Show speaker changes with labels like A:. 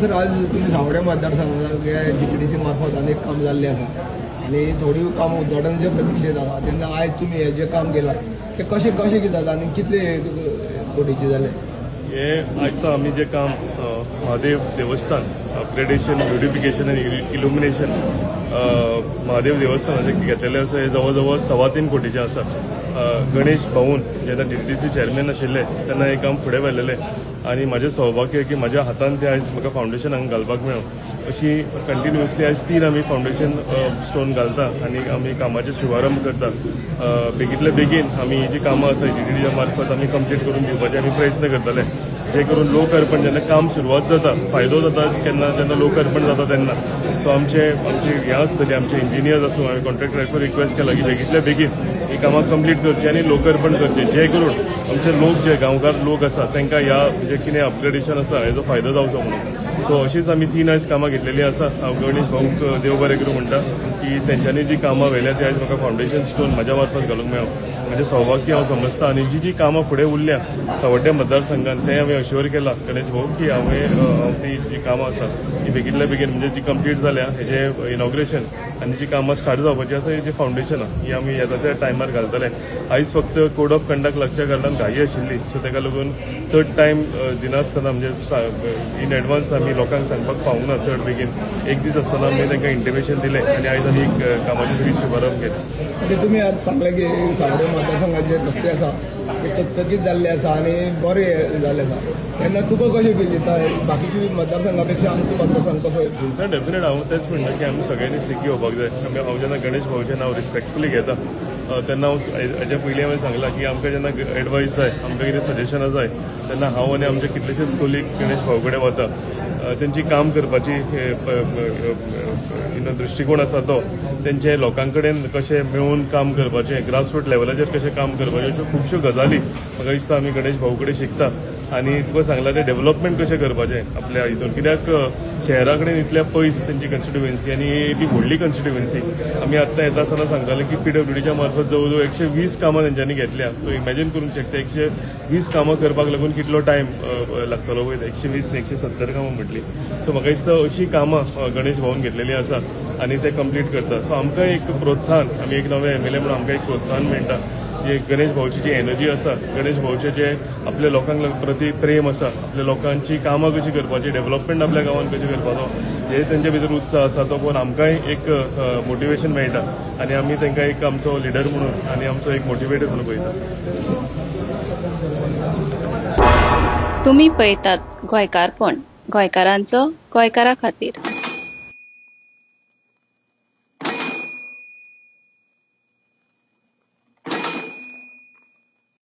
A: Sir आज तुम्ही सावड्या मतदारसंघात GPDC मार्फत अनेक काम जाल्ले आसा आणि थोडी काम उद्घाटनाच्या प्रतीक्षेत आसा तेन्ना आज तुम्ही हे जे काम केलां ते कशें कितें आणि कितले कोटीचे जाले?
B: हे आज तो आम्ही जे काम महादेव देवस्थान अपग्रेडेशन ब्युटिफिकेशन आणि इल्युमिनेशन महादेव देवस्थानाचे घेतलेले आसा हे जवळ जवळ 3.25 कोटीचे आसा. गणेश भाऊन जेन्ना DTDC चेअरमॅन आशिल्ले तेन्ना हे काम फुडें व्हेल्लेले आणि माझे सौभाग्य की म्हज्या हातान ते आज म्हाका फावंडेशन हांगा घालपाक मेळ्ळो. अशी कंटिन्युअसली आज 3 आमी फावंडेशन स्टोन घालता आणि आमी कामाचे शुभारंभ करता. बेगीतल्या बेगीन आमी ही जी कामां आसा DTDC मार्फत आमी कंप्लीट करून दिवपाचे आमी प्रयत्न करतले, जे करून लोकार्पण जेन्ना काम सुरवात जाता फायदो जाता जेन्ना लोकार्पण जाता तेन्ना सो आमची हें आसतली आमचे इंजिनियर्स आसूं हांवें कॉन्ट्रॅक्टराक रिक्वेस्ट केला की बेगीतल्या बेगीन ही कामां कंप्लीट करची आणि लोकार्पण करचे, जे करून आमचे लोक जे गांवकार लोक आसा तांकां ह्या म्हणजे कितें अपग्रेडेशन आसा हेजो फायदो जावचो म्हणून. सो अशीच आमी 3 आज कामां घेतलेली आसा. हांव गणेश भाऊक देव बरें करूं म्हणटा की तेंच्यांनी जी कामां व्हेल्या ती आज म्हाका फावंडेशन स्टोन म्हज्या मार्फत घालूंक मेळ्ळो. म्हणजे सौभाग्य हांव समजता आणि जी कामां फुडें उरल्या सावड्ड्या मतदारसंघात तें हांवें अश्योर केला गणेश भाऊ की हांवें ती जी कामां आसा ती बेगीतल्या बेगीन म्हणजे जी कंप्लीट जाल्या हेजे इनॉग्रेशन आणि जी कामां स्टार्ट जावपाची आसा हेजी फावंडेशन ही आमी येता त्या टायमार घालतले. आयज फक्त कोड ऑफ कंडक्ट लागच्या कारणान घाई आशिल्ली सो ताका लागून चड टायम दिनासतना म्हणजे इन एडवान्स आमी लोकांक सांगपाक पावूंक ना. चड बेगीन एक दीस आसतना आमी तांकां इंटिमेशन दिलें आणि आयज आमी कामाची सगळी शुभारंभ केली.
A: म्हणजे तुम्ही आज सांगले की सावड्या मतदारसंघात जे रस्ते आसा ते चकचकीत जाल्ले आसा आणि बरे जाल्ले आसा तेन्ना तुका कशें फील दिसता बाकीच्या मतदारसंघा पेक्षा आमचो मतदारसंघ कसो फील?
B: डेफिनेट हांव तेच म्हणटा की आमी सगळ्यांनी सिगी येवपाक जाय. हांव जेन्ना गणेश भाऊचें नांव रिस्पेक्टफुली घेता तेन्ना हांव हेच्या पयलीं हांवें सांगलां की आमकां जेन्ना एडवायस जाय आमकां कितें सजेशनां जाय तेन्ना हांव आनी आमचे कितलेशेच कोलीग गणेश भाऊ कडेन वता. तेंची काम करपाची दृश्टिकोन आसा तो तेंचे लोकां कडेन कशें मेळून काम करपाचें ग्रासरूट लेवलाचेर कशें काम करपाचें अश्यो खुबश्यो गजाली म्हाका दिसता आमी गणेश भाऊ कडेन शिकता. आणि तुका सांगलां तें डेव्हलपमेंट कशें करपाचें आपल्या हितून, कित्याक शहरा कडेन इतल्या पयस तेंची कॉन्स्टिट्युएन्सी आणि ती व्हडली कॉन्स्टिट्युएन्सी. आमी आत्तां येता आसतना सांगताले की PWDच्या मार्फत जवळ जवळ 120 कामां तेंच्यांनी घेतल्या. सो इमॅजीन करूंक शकता 120 कामां करपाक लागून कितलो टायम लागतलो वयर. 120 न्ही 170 कामां म्हटली. सो म्हाका दिसता अशी कामां गणेश भाऊन घेतलेली आसा आणि ते कंप्लीट करता. सो आमकां एक प्रोत्साहन आमी एक नवे MLA म्हणून आमकां एक प्रोत्साहन मेळटा. जे गणेश भाऊची जी एनर्जी आसा गणेश भाऊचे जे आपल्या लोकांक प्रती प्रेम आसा आपल्या लोकांची कामां कशी करपाची डेव्हलपमेंट आपल्या गांवांत कशें करपाचो हे तेंचे भितर उत्साह आसा तो पळोवन आमकांय एक मोटिवेशन मेळटा आणि आमी तांकां एक आमचो लिडर म्हणून आणि आमचो एक मोटिवेटर म्हणून पळयता.
C: तुम्ही पळयतात गोंयकारपण, गोंयकारांचो गोंयकारा खातीर.